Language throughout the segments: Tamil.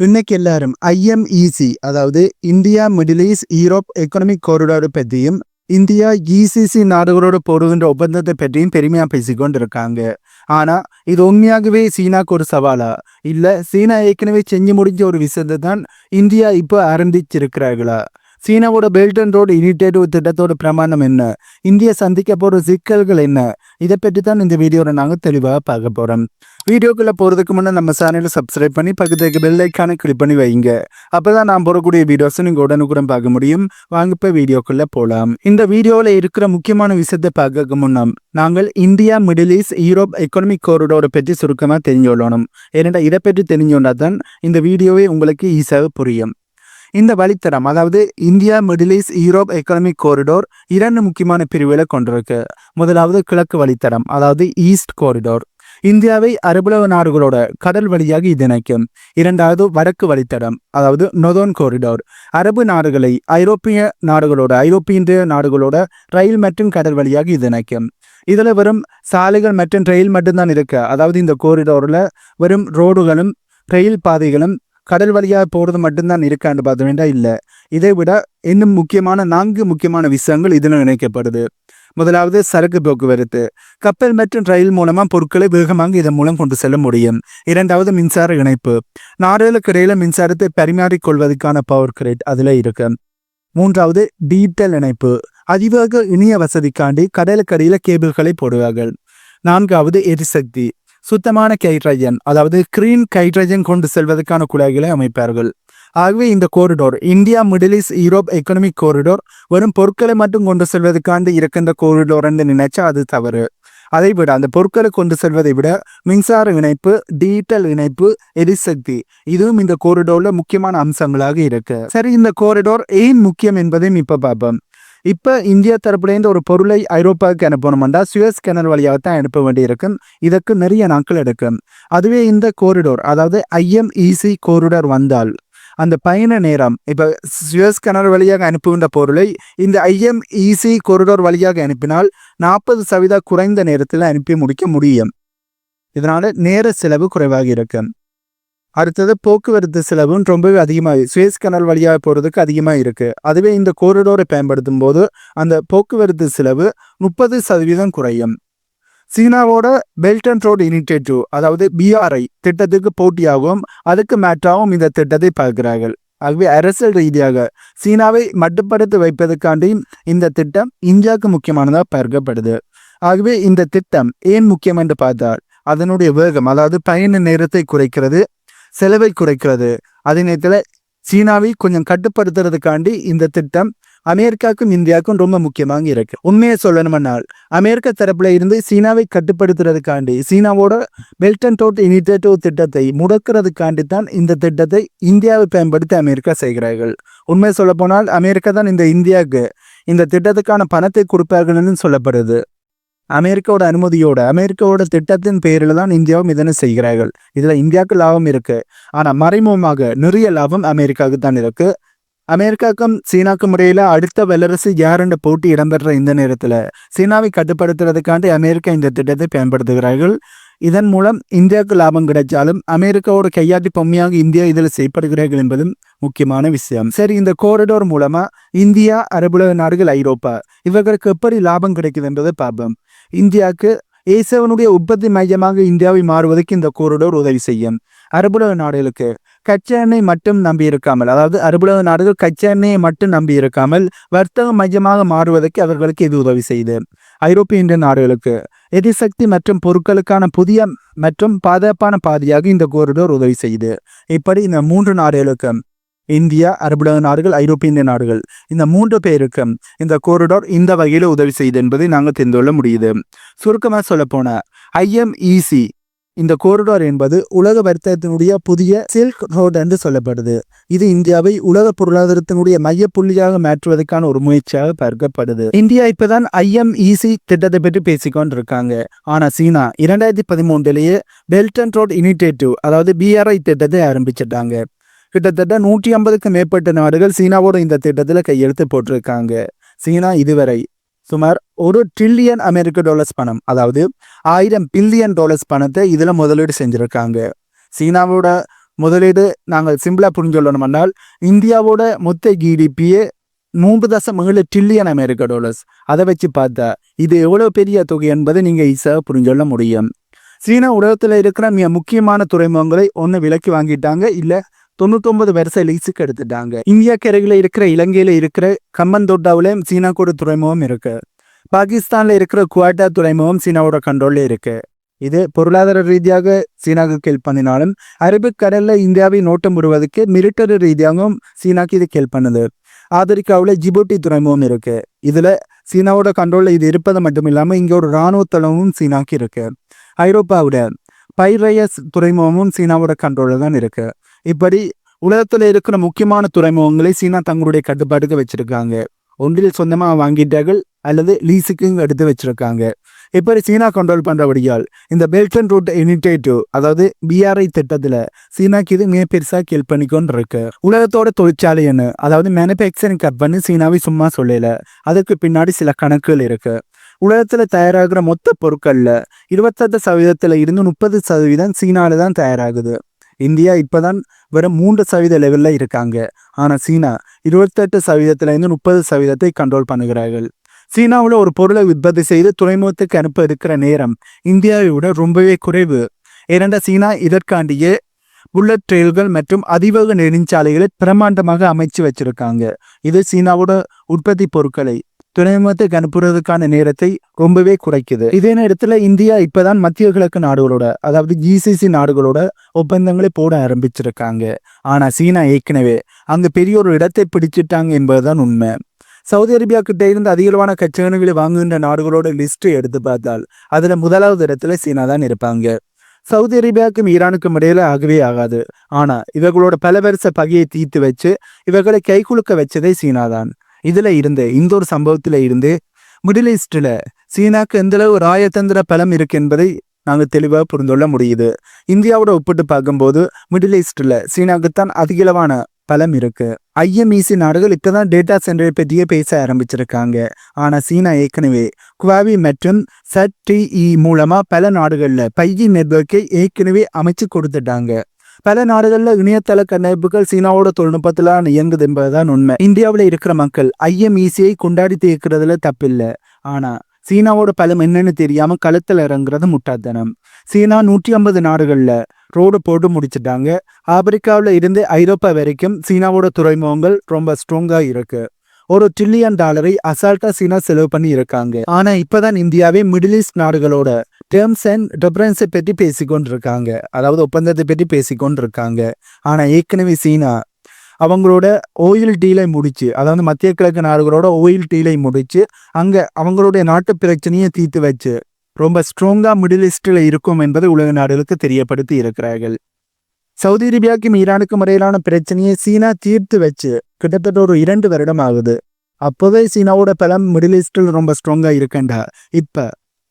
இன்னைக்கு எல்லாரும் ஐஎம்இசி அதாவது India middle east Europe economic காரிடாரை பற்றியும் இந்தியா இசிசி நாடுகளோட போடுகின்ற ஒப்பந்தத்தை பற்றியும் பெருமையா பேசிக்கொண்டு இருக்காங்க. ஆனா இது உண்மையாகவே சீனாக்கு ஒரு சவாலா இல்ல சீனா ஏற்கனவே செஞ்சு முடிஞ்ச ஒரு விஷயத்தை தான் இந்தியா இப்போ ஆரம்பிச்சிருக்கிறார்களா? சீனாவோட பெல்ட் அண்ட் ரோடு இனிடேட்டிவ் திட்டத்தோட பிரமாணம் என்ன? இந்தியா சந்திக்க போற சிக்கல்கள் என்ன? இதை பற்றி தான் இந்த வீடியோவில் நாங்கள் தெளிவாக பார்க்க போறோம். வீடியோக்குள்ள போறதுக்கு முன்னே நம்ம சேனலை சப்ஸ்கிரைப் பண்ணி பக்கத்துக்கு பெல் ஐக்கானை கிளிக் பண்ணி வைங்க. அப்பதான் நான் போடக்கூடிய வீடியோஸை நீங்க உடனுக்குடன் பார்க்க முடியும். வாங்க இப்ப வீடியோக்குள்ள போலாம். இந்த வீடியோவில் இருக்கிற முக்கியமான விஷயத்தை பார்க்க முன்னாம் நாங்கள் India middle east Europe economic காரிடாரை பற்றி சுருக்கமாக தெரிஞ்சுள்ளணும். ஏனென்றா இதை பற்றி தெரிஞ்சோன்னா தான் இந்த வீடியோவே உங்களுக்கு ஈஸியாக புரியும். இந்த வழித்தடம் அதாவது India middle east Europe economic corridor இரண்டு முக்கியமான பிரிவுகளை கொண்டிருக்கு. முதலாவது கிழக்கு வழித்தடம் அதாவது ஈஸ்ட் காரிடோர், இந்தியாவை அரபுலக நாடுகளோட கடல் வழியாக இது இணைக்கும். இரண்டாவது வடக்கு வழித்தடம் அதாவது நொதர்ன் காரிடோர், அரபு நாடுகளை ஐரோப்பிய நாடுகளோட ரயில் மற்றும் கடல் வழியாக இது இணைக்கும். இதுல வெறும் சாலைகள் மற்றும் ரயில் மட்டும்தான் இருக்கு. அதாவது இந்த காரிடோர்ல வெறும் ரோடுகளும் ரயில் பாதைகளும் கடல் வழியாக போகிறது மட்டும்தான் இருக்கான்னு பார்த்தோம்னா இல்லை. இதை விட இன்னும் நான்கு முக்கியமான விஷயங்கள் இதில் இணைக்கப்படுது. முதலாவது சரக்கு போக்குவரத்து, கப்பல் மற்றும் ரயில் மூலமா பொருட்களை வேகமாக இதன் மூலம் கொண்டு செல்ல முடியும். இரண்டாவது மின்சார இணைப்பு, நாடுகளுக்கு இடையில மின்சாரத்தை பரிமாறிக்கொள்வதற்கான பவர் கிரிட் அதுல இருக்கு. மூன்றாவது டிஜிட்டல் இணைப்பு, அதிவேக இணைய வசதிக்காண்டி கடலுக்கடியில கேபிள்களை போடுவார்கள். நான்காவது எரிசக்தி, சுத்தமான ஹைட்ரஜன் அதாவது கிரீன் ஹைட்ரஜன் கொண்டு செல்வதற்கான குழாய்களை அமைப்பார்கள். ஆகவே இந்த corridor India middle east Europe economic corridor வெறும் பொருட்களை மட்டும் கொண்டு செல்வதற்காண்டு இருக்கின்ற காரிடோர் என்று நினைச்சா அது தவறு. அதை விட அந்த பொருட்களை கொண்டு செல்வதை விட மின்சார இணைப்பு, டிஜிட்டல் இணைப்பு, எரிசக்தி இதுவும் இந்த காரிடோர்ல முக்கியமான அம்சங்களாக இருக்கு. சரி, இந்த காரிடோர் ஏன் முக்கியம் என்பதையும் இப்ப பார்ப்போம். இப்போ இந்தியா தரப்புலேருந்து ஒரு பொருளை ஐரோப்பாவுக்கு அனுப்பணும்னா சுயஸ் கேனல் வழியாகத்தான் அனுப்ப வேண்டியிருக்கும். இதற்கு நிறைய நாட்கள் எடுக்கும். அதுவே இந்த காரிடோர் அதாவது ஐஎம்இசி காரிடோர் வந்தால் அந்த பயண நேரம், இப்போ சுயஸ் கேனல் வழியாக அனுப்புகின்ற பொருளை இந்த ஐஎம்இசி காரிடோர் வழியாக அனுப்பினால் 40% குறைந்த நேரத்தில் அனுப்பி முடிக்க முடியும். இதனால நேர செலவு குறைவாக இருக்கும். அடுத்தது போக்குவரத்து செலவும் ரொம்பவே அதிகமாக சுயஸ் கனல் வழியாக போகிறதுக்கு அதிகமாக இருக்குது. அதுவே இந்த காரிடோரை பயன்படுத்தும் போது அந்த போக்குவரத்து செலவு 30% குறையும். சீனாவோட பெல்ட் அண்ட் ரோடு இனிஷியேட்டிவ் அதாவது பிஆர்ஐ திட்டத்துக்கு போட்டியாகவும் அதுக்கு மேற்றாகவும் இந்த திட்டத்தை பார்க்கிறார்கள். ஆகவே அரசியல் ரீதியாக சீனாவை மட்டுப்படுத்தி வைப்பதற்காண்டியும் இந்த திட்டம் இந்தியாவுக்கு முக்கியமானதாக பார்க்கப்படுது. ஆகவே இந்த திட்டம் ஏன் முக்கியம் என்று பார்த்தால் அதனுடைய வேகம் அதாவது பயண நேரத்தை குறைக்கிறது, செலவை குறைக்கிறது. அதே நேரத்தில் சீனாவை கொஞ்சம் கட்டுப்படுத்துறதுக்காண்டி இந்த திட்டம் அமெரிக்காவுக்கும் இந்தியாவுக்கும் ரொம்ப முக்கியமாக இருக்கு. உண்மையை சொல்லணும்னால் அமெரிக்க தரப்புல இருந்து சீனாவை கட்டுப்படுத்துறதுக்காண்டி சீனாவோட பெல்ட் அண்ட் ரோட் இனிஷியேட்டிவ் திட்டத்தை முடக்கிறதுக்காண்டி தான் இந்த திட்டத்தை இந்தியாவை பயன்படுத்தி அமெரிக்கா செய்கிறார்கள். உண்மையை சொல்ல போனால் அமெரிக்கா தான் இந்த இந்தியாவுக்கு இந்த திட்டத்துக்கான பணத்தை கொடுப்பார்கள்னு சொல்லப்படுது. அமெரிக்காவோட அனுமதியோட அமெரிக்காவோட திட்டத்தின் பெயரில் தான் இந்தியாவும் இதனை செய்கிறார்கள். இதுல இந்தியாவுக்கு லாபம் இருக்கு, ஆனா மறைமுகமாக நிறைய லாபம் அமெரிக்காவுக்கு தான் இருக்கு. அமெரிக்காவுக்கும் சீனாக்கும் இடையில அடுத்த வல்லரசு யாருன்ற போட்டி இடம்பெற்ற இந்த நேரத்துல சீனாவை கட்டுப்படுத்துறதுக்காண்டி அமெரிக்கா இந்த திட்டத்தை பயன்படுத்துகிறார்கள். இதன் மூலம் இந்தியாவுக்கு லாபம் கிடைச்சாலும் அமெரிக்காவோட கையாட்டி பொம்மையாக இந்தியா இதில் செய்யப்படுகிறார்கள் என்பதும் முக்கியமான விஷயம். சரி, இந்த காரிடோர் மூலமா இந்தியா, அரபுலக நாடுகள், ஐரோப்பா இவர்களுக்கு எப்படி லாபம் கிடைக்குது என்பதை பார்ப்போம். இந்தியாவுக்கு ஏசியாவினுடைய உற்பத்தி மையமாக இந்தியாவை மாறுவதற்கு இந்த காரிடோர் உதவி செய்யும். அரபுலக நாடுகளுக்கு கச்சா எண்ணெய் மட்டும் நம்பி இருக்காமல் அதாவது அரபுலக நாடுகள் கச்சா எண்ணெயை மட்டும் நம்பி இருக்காமல் வர்த்தக மையமாக மாறுவதற்கு அவர்களுக்கு இது உதவி செய்யுது. ஐரோப்பிய நாடுகளுக்கு எரிசக்தி மற்றும் பொருட்களுக்கான புதிய மற்றும் பாதுகாப்பான பாதையாக இந்த காரிடோர் உதவி செய்யுது. இப்படி இந்த மூன்று நாடுகளுக்கும் இந்தியா, அரபுலக நாடுகள், ஐரோப்பிய நாடுகள் இந்த மூன்று பேருக்கும் இந்த காரிடோர் இந்த வகையில் உதவி செய்யுது என்பதை நாங்கள் தெரிந்து கொள்ள முடியுது. சுருக்கமாக சொல்ல போன ஐஎம்இசி இந்த காரிடோர் என்பது உலக வர்த்தகத்தினுடைய புதிய சில்க் ரோடு என்று சொல்லப்படுது. இது இந்தியாவை உலக பொருளாதாரத்தினுடைய மைய புள்ளியாக மாற்றுவதற்கான ஒரு முயற்சியாக பார்க்கப்படுது. இந்தியா இப்பதான் ஐஎம்இசி திட்டத்தை பற்றி பேசிக்கொண்டிருக்காங்க. ஆனா சீனா 2013 பெல்ட் அண்ட் ரோட் இனிஷியேட்டிவ் அதாவது பிஆர்ஐ திட்டத்தை ஆரம்பிச்சிட்டாங்க. கிட்டத்தட்ட 150க்கும் மேற்பட்ட நாடுகள் சீனாவோட இந்த திட்டத்தில் கையெழுத்து போட்டிருக்காங்க. சீனா இதுவரை சுமார் $1 ட்ரில்லியன் பணம் அதாவது $1000 பில்லியன் பணத்தை இதுல முதலீடு செஞ்சிருக்காங்க. சீனாவோட முதலீடு நாங்கள் சிம்பிளா புரிஞ்சொல்லணும்னால் இந்தியாவோட மொத்த ஜிடிபியே 3.7 டிரில்லியன் அமெரிக்க டாலர்ஸ். அதை வச்சு பார்த்தா இது எவ்வளவு பெரிய தொகை என்பதை நீங்க ஈஸியாக புரிஞ்சொல்ல முடியும். சீனா உலகத்தில் இருக்கிற மிக முக்கியமான துறைமுகங்களை ஒன்று விலக்கி வாங்கிட்டாங்க, இல்லை 99 வருஷம் லீஸுக்கு எடுத்துட்டாங்க. இந்தியா கரையில் இருக்கிற இலங்கையில இருக்கிற கம்மந்தோட்டாவிலையும் சீனாவோட துறைமுகம் இருக்கு. பாகிஸ்தான்ல இருக்கிற குவாட்டா துறைமுகம் சீனாவோட கண்ட்ரோல்ல இருக்கு. இது பொருளாதார ரீதியாக சீனாவுக்கு ஹெல்ப் பண்ணினாலும் அரபிக் கடல்ல இந்தியாவை நோட்டம் விடுவதற்கு மிலிட்டரி ரீதியாகவும் சீனாக்கு இது ஹெல்ப் பண்ணுது. ஆப்பிரிக்காவில் ஜிபூட்டி துறைமுகம் இருக்கு. இதுல சீனாவோட கண்ட்ரோல்ல இது இருப்பது மட்டும் இல்லாம இங்க ஒரு இராணுவ தளமும் சீனாக்கு இருக்கு. ஐரோப்பாவோட பைரயஸ் துறைமுகமும் சீனாவோட கண்ட்ரோல்ல தான் இருக்கு. இப்படி உலகத்துல இருக்கிற முக்கியமான துறைமுகங்களை சீனா தங்களுடைய கட்டுப்பாட்டுக்கு வச்சிருக்காங்க. ஒன்றில் சொந்தமாக வாங்கிட்டார்கள் அல்லது லீஸுக்கு எடுத்து வச்சிருக்காங்க. இப்படி சீனா கண்ட்ரோல் பண்றபடியால் இந்த பெல்ட் அண்ட் ரூட் இனிஷியேட்டிவ் அதாவது பிஆர்ஐ திட்டத்துல சீனாக்கு இது மிக பெருசா ஹெல்ப் பண்ணிக்கொண்டு இருக்கு. உலகத்தோட தொழிற்சாலைன்னு அதாவது மேனுஃபேக்சரிங் கம்பெனி சீனாவை சும்மா சொல்லல, அதுக்கு பின்னாடி சில கணக்குகள் இருக்கு. உலகத்துல தயாராகிற மொத்த பொருட்கள்ல 28% இருந்து 30% சீனால தான் தயாராகுது. இந்தியா இப்பதான் வெறும் 3% லெவல்ல இருக்காங்க. ஆனா சீனா 28% இருந்து 30% கண்ட்ரோல் பண்ணுகிறார்கள். சீனாவில் ஒரு பொருளை உற்பத்தி செய்து துறைமுகத்துக்கு அனுப்ப இருக்கிற நேரம் இந்தியாவை விட ரொம்பவே குறைவு. ஏனென்றால் சீனா இதற்காண்டியே புல்லட் ட்ரெயில்கள் மற்றும் அதிவேக நெடுஞ்சாலைகளை பிரமாண்டமாக அமைச்சு வச்சிருக்காங்க. இது சீனாவோட உற்பத்தி பொருட்களை துறைமுகத்துக்கு அனுப்புறதுக்கான நேரத்தை ரொம்பவே குறைக்குது. இதே நேரத்துல இந்தியா இப்பதான் மத்திய கிழக்கு நாடுகளோட அதாவது ஜிசிசி நாடுகளோட ஒப்பந்தங்களை போட ஆரம்பிச்சிருக்காங்க. ஆனா சீனா ஏற்கனவே அங்க பெரிய ஒரு இடத்தை பிடிச்சிட்டாங்க என்பதுதான் உண்மை. சவுதி அரேபியா கிட்ட இருந்து அதிகளவான கச்சகங்களை வாங்குகின்ற நாடுகளோட லிஸ்ட் எடுத்து பார்த்தால் அதுல முதலாவது இடத்துல சீனா தான் இருப்பாங்க. சவுதி அரேபியாவுக்கும் ஈரானுக்கும் இடையில ஆகவே ஆகாது. ஆனா இவர்களோட பல வருஷ பகையை தீர்த்து வச்சு இவர்களை கைகுலுக்க வச்சதே சீனா தான். இதுல இருந்து இந்த ஒரு சம்பவத்துல இருந்து மிடில் ஈஸ்ட்ல சீனாக்கு எந்தளவு ராயதந்திர பலம் இருக்கு என்பதை நாங்கள் தெளிவாக புரிந்துள்ள முடியுது. இந்தியாவோட ஒப்பிட்டு பார்க்கும்போது மிடில் ஈஸ்ட்ல சீனாவுக்குத்தான் அதிகளவான பலம் இருக்கு. ஐஎம்இசி நாடுகள் இப்பதான் டேட்டா சென்டரை பற்றியே பேச ஆரம்பிச்சிருக்காங்க. ஆனா சீனா ஏற்கனவே குவாவி மற்றும் ZTE மூலமா பல நாடுகள்ல 5G நெட்வொர்க்கை ஏற்கனவே அமைச்சு கொடுத்துட்டாங்க. பல நாடுகள்ல இணையதள கட்டமைப்புகள் சீனாவோட தொழில்நுட்பத்திலான இயங்குது என்பதுதான் உண்மை. இந்தியாவில் இருக்கிற மக்கள் ஐஎம்இசியை கொண்டாடி தீர்க்கிறதுல தப்பில்லை. ஆனா சீனாவோட பலம் என்னன்னு தெரியாம களத்தில் இறங்குறது முட்டாள்தனம். சீனா 150 நாடுகள்ல ரோடு போட்டு முடிச்சுட்டாங்க. ஆப்பிரிக்காவில் இருந்து ஐரோப்பா வரைக்கும் சீனாவோட துறைமுகங்கள் ரொம்ப ஸ்ட்ராங்கா இருக்கு. $1 டிரில்லியன் அசால்ட்டா சீனா செலவு பண்ணி இருக்காங்க. ஆனா இப்பதான் இந்தியாவே மிடில் ஈஸ்ட் நாடுகளோட டேர்ம்ஸ் அண்ட் ரெஃபரன்ஸை பற்றி பேசிக்கொண்டிருக்காங்க, அதாவது ஒப்பந்தத்தை பற்றி பேசிக்கொண்டிருக்காங்க. ஆனா ஏற்கனவே சீனா அவங்களோட ஓயில் டீலை முடிச்சு, அதாவது மத்திய கிழக்கு நாடுகளோட ஓயில் டீலை முடிச்சு அங்க அவங்களுடைய நாட்டு பிரச்சனையை தீர்த்து வச்சு ரொம்ப ஸ்ட்ராங்கா மிடில் ஈஸ்ட்ல இருக்கும் என்பதை உலக நாடுகளுக்கு தெரியப்படுத்தி இருக்கிறார்கள். சவுதி அரேபியாவுக்கும் ஈரானுக்கும் இடையிலான பிரச்சனையை சீனா தீர்த்து வச்சு கிட்டத்தட்ட ஒரு 2 வருடம் ஆகுது. அப்போவே சீனாவோட பலம் மிடில் ஈஸ்டில் ரொம்ப ஸ்ட்ராங்கா இருக்கண்டா. இப்ப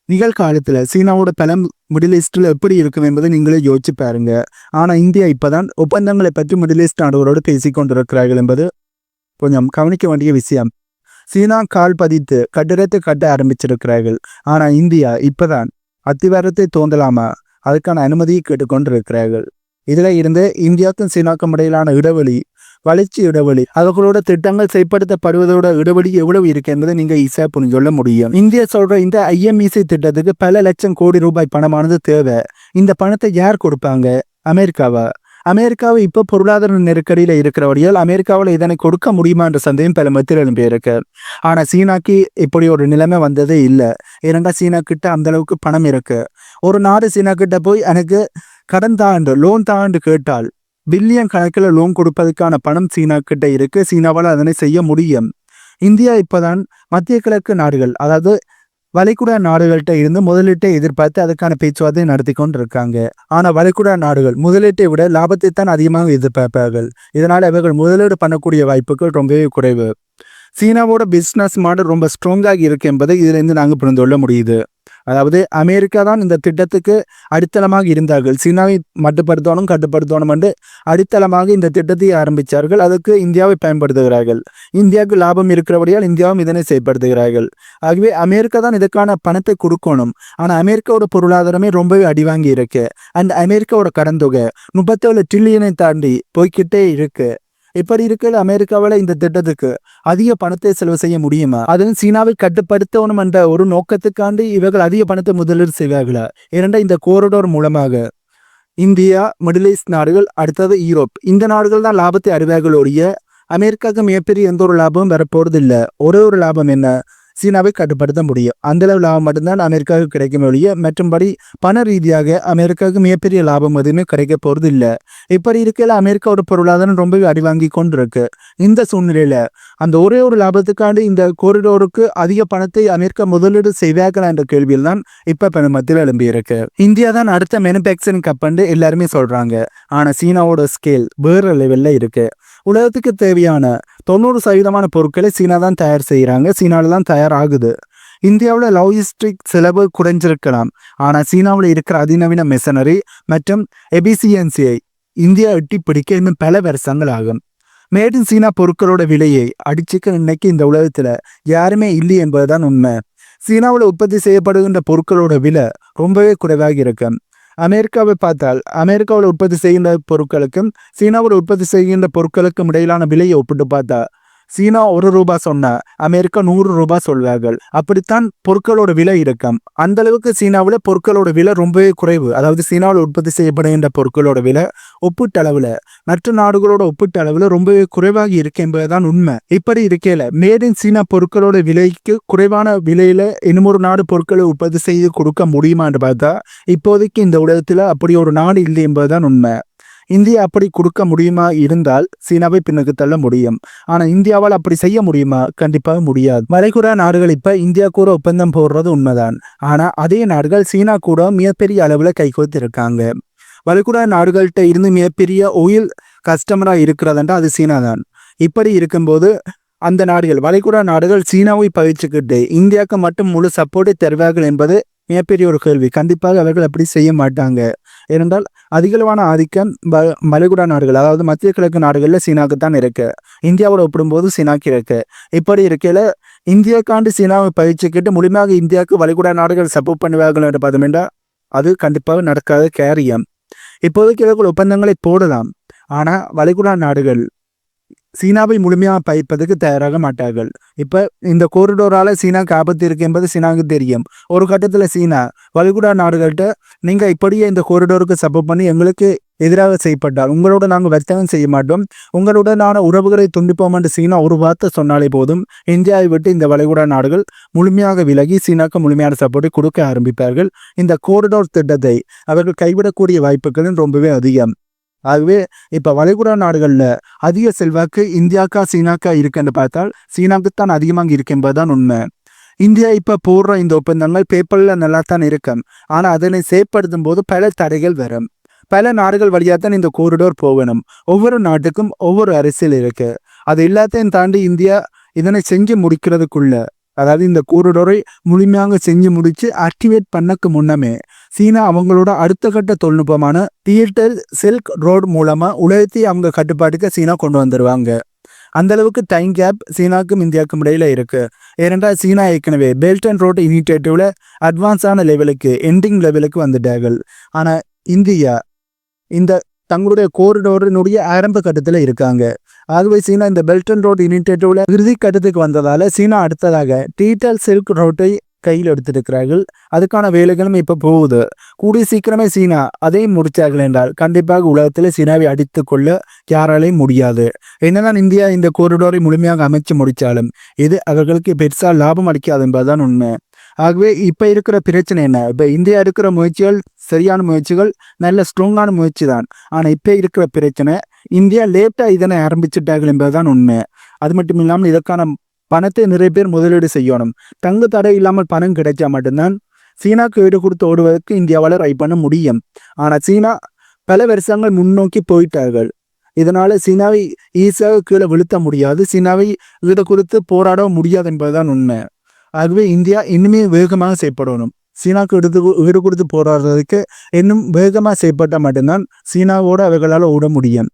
நிகழ்காலத்துல சீனாவோட பலம் மிடில் ஈஸ்டில் எப்படி இருக்கும் என்பதை நீங்களே யோசிச்சு பாருங்க. ஆனா இந்தியா இப்பதான் ஒப்பந்தங்களை பற்றி மிடில் ஈஸ்ட் நாடுகளோடு பேசிக்கொண்டிருக்கிறார்கள் என்பது கொஞ்சம் கவனிக்க வேண்டிய விஷயம். சீனா கால் பதித்து கட்டிடத்தை கட்ட ஆரம்பிச்சிருக்கிறார்கள். ஆனா இந்தியா இப்பதான் அத்திவாரத்தை தோன்றலாமா அதுக்கான அனுமதியை கேட்டுக்கொண்டிருக்கிறார்கள். இதுல இருந்து இந்தியாவுக்கும் சீனாக்கும் இடையிலான இடைவெளி, வளர்ச்சி இடைவெளி, அவர்களோட திட்டங்கள் செயல்படுத்தப்படுவதோட இடைவெளி எவ்வளவு இருக்கு என்பதை நீங்க ஈஸியா புரிஞ்சொல்ல முடியும். இந்தியா சொல்ற இந்த ஐஎம்இசி திட்டத்துக்கு பல லட்சம் கோடி ரூபாய் பணமானது தேவை. இந்த பணத்தை யார் கொடுப்பாங்க? அமெரிக்காவா? அமெரிக்காவை இப்போ பொருளாதார நெருக்கடியில இருக்கிறபடியால் அமெரிக்காவில் இதனை கொடுக்க முடியுமா என்ற சந்தேகம் பல மத்தியில் எழும்பியிருக்கு. ஆனா சீனாக்கு இப்படி ஒரு நிலைமை வந்ததே இல்லை. ஏனென்றா சீனா கிட்ட அந்த அளவுக்கு பணம் இருக்கு. ஒரு நாடு சீனா கிட்ட போய் எனக்கு கடன் தாண்டு லோன் தாண்டு கேட்டால் பில்லியன் கணக்கில் லோன் கொடுப்பதற்கான பணம் சீனா கிட்ட இருக்கு. சீனாவால் அதனை செய்ய முடியும். இந்தியா இப்பதான் மத்திய கிழக்கு நாடுகள் அதாவது வளைகுடா நாடுகள்கிட்ட இருந்து முதலீட்டை எதிர்பார்த்து அதுக்கான பேச்சுவார்த்தை நடத்தி கொண்டு இருக்காங்க. ஆனா வளைகுடா நாடுகள் முதலீட்டை விட லாபத்தை தான் அதிகமாக எதிர்பார்ப்பார்கள். இதனால் அவர்கள் முதலீடு பண்ணக்கூடிய வாய்ப்புகள் ரொம்பவே குறைவு. சீனாவோட பிஸ்னஸ் மாடல் ரொம்ப ஸ்ட்ராங்காக இருக்கு என்பதை இதிலிருந்து நாங்கள் புரிந்து கொள்ள முடியுது. அதாவது அமெரிக்கா தான் இந்த திட்டத்துக்கு அடித்தளமாக இருந்தார்கள். சீனாவை மட்டுப்படுத்தணும் கட்டுப்படுத்தணும் என்று அடித்தளமாக இந்த திட்டத்தை ஆரம்பித்தார்கள். அதுக்கு இந்தியாவை பயன்படுத்துகிறார்கள். இந்தியாவுக்கு லாபம் இருக்கிறபடியால் இந்தியாவும் இதனை செயல்படுத்துகிறார்கள். ஆகவே அமெரிக்கா தான் இதுக்கான பணத்தை கொடுக்கணும். ஆனால் அமெரிக்காவோட பொருளாதாரமே ரொம்பவே அடிவாங்கி இருக்கு. அண்ட் அமெரிக்காவோட கடன் தொகை 37 ட்ரில்லியனை தாண்டி போய்கிட்டே இருக்கு. இப்படி இருக்கிற அமெரிக்காவில் இந்த திட்டத்துக்கு அதிக பணத்தை செலவு செய்ய முடியுமா? அதுவும் சீனாவை கட்டுப்படுத்தணும் என்ற ஒரு நோக்கத்துக்காண்டி இவர்கள் அதிக பணத்தை முதலீடு செய்வார்களா? இரண்டா இந்த கோரிடோர் மூலமாக இந்தியா, மிடில் ஈஸ்ட் நாடுகள், அடுத்தது யூரோப், இந்த நாடுகள் தான் லாபத்தை அறிவார்கள் ஒழிய அமெரிக்காவுக்கு மிகப்பெரிய எந்த ஒரு லாபமும் வரப்போறது இல்லை. ஒரே ஒரு லாபம் என்ன? சீனாவை கட்டுப்படுத்த முடியும். அந்த அளவு லாபம் மட்டும்தான் அமெரிக்காவுக்கு கிடைக்கும் ஒழிய மற்றும்படி பண ரீதியாக அமெரிக்காவுக்கு மிகப்பெரிய லாபம் எதுவுமே கிடைக்க போகிறது இல்லை. இப்படி இருக்கையில் அமெரிக்காவோட பொருளாதாரம் ரொம்பவே அடிவாங்கி கொண்டிருக்கு. இந்த சூழ்நிலையில அந்த ஒரே ஒரு லாபத்துக்காண்டி இந்த கோரிடோருக்கு அதிக பணத்தை அமெரிக்கா முதலீடு செய்வார்களா என்ற கேள்வியில் தான் இப்ப பெருமத்தில் எழும்பி இருக்கு. இந்தியா தான் அடுத்த மேனுபேக்சரிங் கப்பன்னு எல்லாருமே சொல்றாங்க. ஆனா சீனாவோட ஸ்கேல் வேற லெவல்ல இருக்கு. உலகத்துக்கு தேவையான 90% பொருட்களை சீனா தான் தயார் செய்கிறாங்க. சீனாவில் தான் தயாராகுது. இந்தியாவில் லாஜிஸ்டிக் செலவு குறைஞ்சிருக்கலாம். ஆனால் சீனாவில் இருக்கிற அதிநவீன மெஷினரி மற்றும் எபிசியன்சியை இந்தியா எட்டி பிடிக்க இன்னும் பல வருஷங்கள் ஆகும். மேட் இன் சீனா பொருட்களோட விலையை அடிச்சுக்க இன்னைக்கு இந்த உலகத்தில் யாருமே இல்லை என்பதுதான் உண்மை. சீனாவில் உற்பத்தி செய்யப்படுகின்ற பொருட்களோட விலை ரொம்பவே குறைவாக இருக்கும். அமெரிக்காவை பார்த்தால் அமெரிக்காவில் உற்பத்தி செய்கின்ற பொருட்களுக்கும் சீனாவில் உற்பத்தி செய்கின்ற பொருட்களுக்கும் இடையிலான விலையை ஒப்பிட்டு பார்த்தா சீனா 1 ரூபாய் சொன்னா அமெரிக்கா 100 ரூபாய் சொல்வார்கள். அப்படித்தான் பொருட்களோட விலை இருக்கும். அந்த அளவுக்கு சீனாவில் பொருட்களோட விலை ரொம்பவே குறைவு. அதாவது சீனாவில் உற்பத்தி செய்யப்படுகின்ற பொருட்களோட விலை ஒப்பீட்டளவில் மற்ற நாடுகளோட ஒப்பீட்டளவில் ரொம்பவே குறைவாக இருக்கு என்பதுதான் உண்மை. இப்படி இருக்கையில மேட் இன் சீனா பொருட்களோட விலைக்கு குறைவான விலையில இன்னொரு நாடு பொருட்களை உற்பத்தி செய்து கொடுக்க முடியுமான்னு பார்த்தா இப்போதைக்கு இந்த உலகத்துல அப்படி ஒரு நாடு இல்லை என்பதுதான் உண்மை. இந்தியா அப்படி கொடுக்க முடியுமா? இருந்தால் சீனாவை பின்னுக்கு தள்ள முடியும். ஆனா இந்தியாவால் அப்படி செய்ய முடியுமா? கண்டிப்பாக முடியாது. வளைகுடா நாடுகள் இப்ப இந்தியா கூட ஒப்பந்தம் போடுறது உண்மைதான். ஆனா அதே நாடுகள் சீனா கூட மிகப்பெரிய அளவுல கைகோர்த்து இருக்காங்க. வளைகுடா நாடுகள்கிட்ட இருந்து மிகப்பெரிய ஆயில் கஸ்டமரா இருக்கிறதுன்றா அது சீனா தான். இப்படி இருக்கும்போது அந்த நாடுகள் வளைகுடா நாடுகள் சீனாவை பகிர்ச்சிக்கிட்டு இந்தியாவுக்கு மட்டும் முழு சப்போர்ட்டை தருவார்கள் என்பது மிகப்பெரிய ஒரு கேள்வி. கண்டிப்பாக அவர்கள் அப்படி செய்ய மாட்டாங்க. ஏனென்றால் அதிகளவான ஆதிக்கம் வளைகுடா நாடுகள், அதாவது மத்திய கிழக்கு நாடுகளில் சீனாவுக்கு தான் இருக்கு. இந்தியாவோட ஒப்பிடும்போது சீனாக்கு இருக்கு. இப்படி இருக்கையில இந்தியாக்காண்டு சீனாவை பயிற்சிக்கிட்டு முழுமையாக இந்தியாவுக்கு வளைகுடா நாடுகள் சப்போர்ட் பண்ணுவார்கள் என்று பார்த்தோம்னா அது கண்டிப்பாக நடக்காத காரியம். இப்போதைக்கு இவர்கள் ஒப்பந்தங்களை போடலாம். ஆனா வளைகுடா நாடுகள் சீனாவை முழுமையாக பயிர்ப்பதற்கு தயாராக மாட்டார்கள். இப்ப இந்த கோரிடோரால சீனாவுக்கு ஆபத்து இருக்கு என்பது சீனாவுக்கு தெரியும். ஒரு கட்டத்துல சீனா வளைகுடா நாடுகள்கிட்ட நீங்க இப்படியே இந்த கோரிடோருக்கு சப்போர்ட் பண்ணி எங்களுக்கு எதிராக செய்யப்பட்டால் உங்களோட நாங்கள் வர்த்தகம் செய்ய மாட்டோம், உங்களுடனான உறவுகளை துண்டிப்போம் என்று சீனா ஒரு வார்த்தை சொன்னாலே போதும் இந்தியாவை விட்டு இந்த வளைகுடா நாடுகள் முழுமையாக விலகி சீனாவுக்கு முழுமையான சப்போர்ட்டை கொடுக்க ஆரம்பிப்பார்கள். இந்த கோரிடோர் திட்டத்தை அவர்கள் கைவிடக்கூடிய வாய்ப்புகளும் ரொம்பவே அதிகம். ஆகவே இப்ப வளைகுடா நாடுகள்ல அதிக செல்வாக்கு இந்தியாக்கா சீனாக்கா இருக்குன்னு பார்த்தால் சீனாவுக்குத்தான் அதிகமாக இருக்கு என்பதுதான் உண்மை. இந்தியா இப்ப போடுற இந்த ஒப்பந்தங்கள் பேப்பர்ல நல்லா தான் இருக்கும். ஆனா அதனை செயற்படுத்தும் போது பல தடைகள் வரும். பல நாடுகள் வழியாக தான் இந்த கோரிடோர் போகணும். ஒவ்வொரு நாட்டுக்கும் ஒவ்வொரு அரசியல் இருக்கு. அது எல்லாத்தையும் தாண்டி இந்தியா இதனை செஞ்சு முடிக்கிறதுக்குள்ள, அதாவது இந்த கோரிடோரை முழுமையாக செஞ்சு முடிச்சு ஆக்டிவேட் பண்ணக்கு முன்னமே சீனா அவங்களோட அடுத்த கட்ட தொழில்நுட்பமான டிஜிட்டல் சில்க் ரோடு மூலமா உலகத்தை அவங்க கட்டுப்பாட்டுக்கு சீனா கொண்டு வந்துடுவாங்க. அந்த அளவுக்கு டைம் கேப் சீனாவுக்கும் இந்தியாவுக்கும் இடையில இருக்கு. ஏனென்றால் சீனா ஏற்கனவே பெல்ட் அண்ட் ரோடு இனிஷியேட்டிவ்ல அட்வான்ஸான லெவலுக்கு எண்டிங் லெவலுக்கு வந்துட்டார்கள். ஆனா இந்தியா இந்த தங்களுடைய கோரிடோரினுடைய ஆரம்ப கட்டத்தில் இருக்காங்க. ஆகவே சீனா இந்த பெல்ட் அண்ட் ரோடு இனிஷியேட்டிவ்ல இறுதி கட்டத்துக்கு வந்ததால சீனா அடுத்ததாக டிஜிட்டல் சில்க் ரோட்டை கையில் எடுத்திருக்கிறார்கள். அதுக்கான வேலைகளும் இப்ப போகுது. கூடிய சீக்கிரமே சீனா அதையும் முடிச்சார்கள் என்றால் கண்டிப்பாக உலகத்தில் சீனாவை அடித்து கொள்ள யாராலையும் முடியாது. என்னதான் இந்தியா இந்த கோரிடோரை முழுமையாக அமைச்சு முடிச்சாலும் இது அவர்களுக்கு பெருசா லாபம் அளிக்காது என்பதுதான் உண்மை. ஆகவே இப்ப இருக்கிற பிரச்சனை என்ன? இப்ப இந்தியா இருக்கிற முயற்சிகள் சரியான முயற்சிகள், நல்ல ஸ்ட்ராங்கான முயற்சி தான். ஆனா இப்ப இருக்கிற பிரச்சனை இந்தியா லேட்டா இதனை ஆரம்பிச்சுட்டார்கள் என்பதுதான் உண்மை. அது மட்டும் இல்லாமல் இதற்கான பணத்தை நிறைய பேர் முதலீடு செய்யணும். தங்கு தடை இல்லாமல் பணம் கிடைச்சா மட்டும்தான் சீனாக்கு ஈடு கொடுத்து ஓடுவதற்கு இந்தியாவால் ட்ரை பண்ண முடியும். ஆனா சீனா பல வருஷங்கள் முன்னோக்கி போயிட்டார்கள். இதனால சீனாவை ஈஸியாக கீழே வீழ்த்த முடியாது, சீனாவை ஈடு கொடுத்து போராட முடியாது என்பதுதான் உண்மை. ஆகவே இந்தியா இன்னுமே வேகமாக செயற்படணும். சீனாவுக்கு ஈடு கொடுத்து போராடுறதுக்கு இன்னும் வேகமாக செயற்பட்டால் மட்டும்தான் சீனாவோடு அவர்களால் ஓட முடியும்.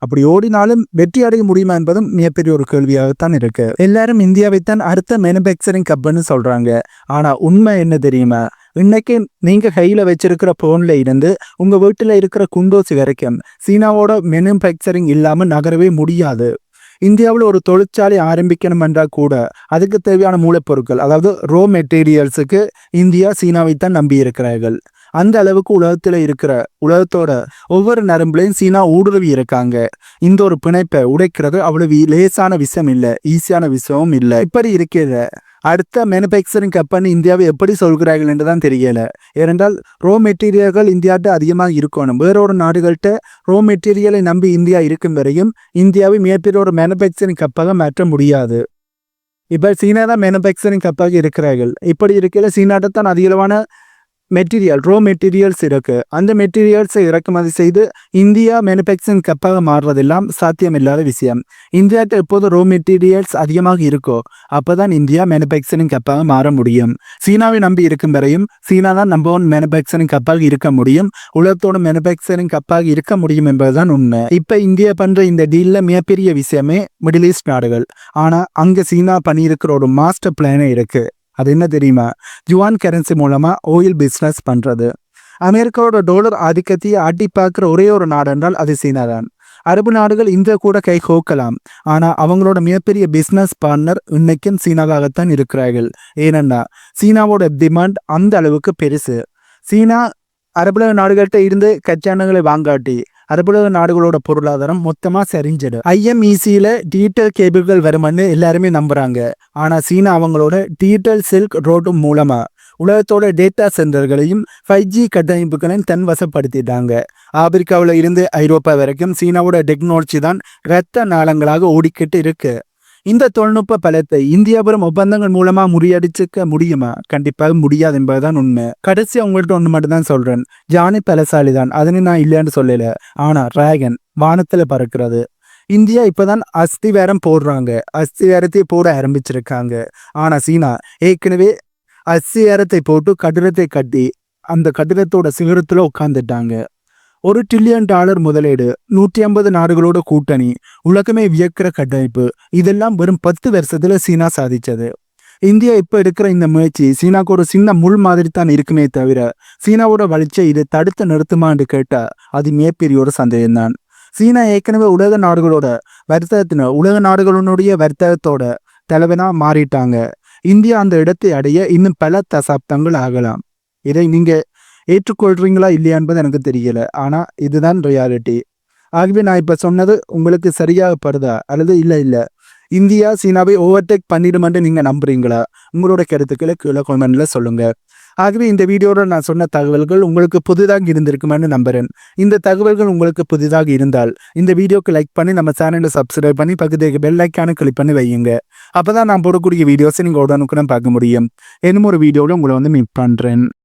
அப்படி ஓடினாலும் வெற்றி அடைய முடியுமா என்பதும் மிகப்பெரிய ஒரு கேள்வியாகத்தான் இருக்கு. எல்லாரும் இந்தியாவைத்தான் அடுத்த மேனுபேக்சரிங் கப்னு சொல்றாங்க. ஆனா உண்மை என்ன தெரியுமா? இன்னைக்கு நீங்க கையில வச்சிருக்கிற போன்ல இருந்து உங்க வீட்டுல இருக்கிற குண்டோசி வரைக்கும் சீனாவோட மேனுபேக்சரிங் இல்லாம நகரவே முடியாது. இந்தியாவில் ஒரு தொழிற்சாலை ஆரம்பிக்கணும் என்றால் கூட அதுக்கு தேவையான மூலப்பொருட்கள், அதாவது ரோ மெட்டீரியல்ஸுக்கு இந்தியா சீனாவைத்தான் நம்பி இருக்கிறார்கள். அந்த அளவுக்கு உலகத்தோட ஒவ்வொரு நரம்புலையும் சீனா ஊடுருவி இருக்காங்க. இந்த ஒரு பிணைப்பை உடைக்கிறது அவ்வளவு லேசான விஷயம் இல்லை, ஈஸியான விஷயமும் இல்லை. இப்படி இருக்கிற அடுத்த மேனுபேக்சரிங் கம்பெனி இந்தியாவை எப்படி சொல்கிறார்கள் என்றுதான் தெரியல. ஏனென்றால் ரோ மெட்டீரியல்கள் இந்தியாட்ட அதிகமாக இருக்கணும். வேறொரு நாடுகள்கிட்ட ரோ மெட்டீரியலை நம்பி இந்தியா இருக்கும் வரையும் இந்தியாவை மிகப்பெரிய ஒரு மேனுபேக்சரிங் கப்பாக மாற்ற முடியாது. இப்போ சீனா தான் மேனுபேக்சரிங் கப்பாக இருக்கிறார்கள். இப்படி இருக்கிற சீனாட்டத்தான் அதிகளவான ரோ மெட்டீரியல்ஸ் இருக்கு. அந்த மெட்டீரியல்ஸை இறக்குமதி செய்து இந்தியா மேனுபேக்சரிங் கப்பாக மாறுறதெல்லாம் சாத்தியமில்லாத விஷயம். இந்தியாட்ட எப்போது ரோ மெட்டீரியல்ஸ் அதிகமாக இருக்கோ அப்போதான் இந்தியா மேனுபேக்சரிங் கப்பாக மாற முடியும். சீனாவை நம்பி இருக்கும் வரையும் சீனா தான் நம்பர் 1 மேனுபேக்சரிங் கப்பாக இருக்க முடியும், உலகத்தோட மேனுபேக்சரிங் கப்பாக இருக்க முடியும் என்பதுதான் உண்மை. இப்ப இந்தியா பண்ற இந்த டீல்ல மிகப்பெரிய விஷயமே மிடில் ஈஸ்ட் நாடுகள். ஆனா அங்க சீனா பண்ணியிருக்கிற ஒரு மாஸ்டர் பிளானே இருக்கு. அது என்ன தெரியுமா? யுவான் கரன்சி மூலமா ஆயில் பிஸ்னஸ் பண்றது. அமெரிக்காவோட டாலர் ஆதிக்கத்தையே ஆட்டி பார்க்குற ஒரே ஒரு நாடு என்றால் அது சீனா தான். அரபு நாடுகள் இந்தியா கூட கை கோக்கலாம், ஆனா அவங்களோட மிகப்பெரிய பிஸ்னஸ் பார்ட்னர் இன்னைக்கும் சீனாவாகத்தான் இருக்கிறார்கள். ஏனென்னா சீனாவோட டிமாண்ட் அந்த அளவுக்கு பெருசு. சீனா அரபுலக நாடுகள்கிட்ட இருந்து கச்சானங்களை வாங்காட்டி அரபுலக நாடுகளோட பொருளாதாரம் மொத்தமா சரிஞ்சிடும். IMECல டிஜிட்டல் கேபிள்கள் வரும்னு எல்லாருமே நம்புறாங்க. ஆனா சீனா அவங்களோட டிஜிட்டல் சில்க் ரோடு மூலமா உலகத்தோட டேட்டா சென்டர்களையும் 5G கட்டமைப்புகளையும் தன்வசப்படுத்திட்டாங்க. ஆப்பிரிக்காவில் இருந்து ஐரோப்பா வரைக்கும் சீனாவோட டெக்னாலஜி தான் இரத்த நாளங்களாக ஓடிக்கிட்டு இருக்கு. இந்த தொழில்நுட்ப பலத்தை இந்தியா பெறும் ஒப்பந்தங்கள் மூலமா முறியடிச்சுக்க முடியுமா? கண்டிப்பாக முடியாது என்பதுதான் உண்மை. கடைசி அவங்கள்ட்ட ஒன்று மட்டும்தான் சொல்றேன், ஜானி பலசாலி தான், அதனை நான் இல்லைன்னு சொல்லல. ஆனா டிராகன் வானத்துல பறக்கிறது. இந்தியா இப்பதான் அஸ்திவாரம் போடுறாங்க, அஸ்திவாரத்தை போட ஆரம்பிச்சிருக்காங்க. ஆனா சீனா ஏற்கனவே அஸ்திவாரத்தை போட்டு கட்டிடத்தை கட்டி அந்த கட்டிடத்தோட சிகரத்துல உட்கார்ந்துட்டாங்க. $1 டிரில்லியன் முதலீடு, 150 நாடுகளோட கூட்டணி, உலகமே வியக்கிற கட்டமைப்பு, இதெல்லாம் வெறும் 10 வருஷத்துல சீனா சாதிச்சது. இந்தியா இப்ப எடுக்கிற இந்த முயற்சி சீனாக்கு ஒரு சின்ன முள் மாதிரி தான் இருக்குமே தவிர சீனாவோட வளர்ச்சியை இது தடுத்து நிறுத்துமான்னு கேட்டா அது மிகப்பெரிய ஒரு சந்தேகம் தான். சீனா ஏற்கனவே உலக நாடுகளுடைய வர்த்தகத்தோட தலைவனா மாறிட்டாங்க. இந்தியா அந்த இடத்தை அடைய இன்னும் பல தசாப்தங்கள் ஆகலாம். இதை நீங்க ஏற்றுக்கொள்றீங்களா இல்லையா என்பது எனக்கு தெரியல. ஆனா இதுதான் ரியாலிட்டி. ஆகவே நான் இப்ப சொன்னது உங்களுக்கு சரியாக படுதா அல்லது இல்ல இந்தியா சீனாவை ஓவர்டேக் பண்ணிடுமென்று நீங்க நம்புறீங்களா? உங்களோட கருத்துக்களை கீழே கமெண்ட்ல சொல்லுங்க. ஆகவே இந்த வீடியோட நான் சொன்ன தகவல்கள் உங்களுக்கு புதிதாக இருந்திருக்குமென்னு நம்புறேன். இந்த தகவல்கள் உங்களுக்கு புதிதாக இருந்தால் இந்த வீடியோக்கு லைக் பண்ணி நம்ம சேனலை சப்ஸ்கிரைப் பண்ணி பக்கத்துக்கு பெல் ஐக்கானை கிளிக் பண்ணி வையுங்க. அப்பதான் நான் போடக்கூடிய வீடியோஸை நீங்க உடனுக்குடன் பார்க்க முடியும். இன்னும் ஒரு வீடியோவில் உங்களை மீட் பண்றேன்.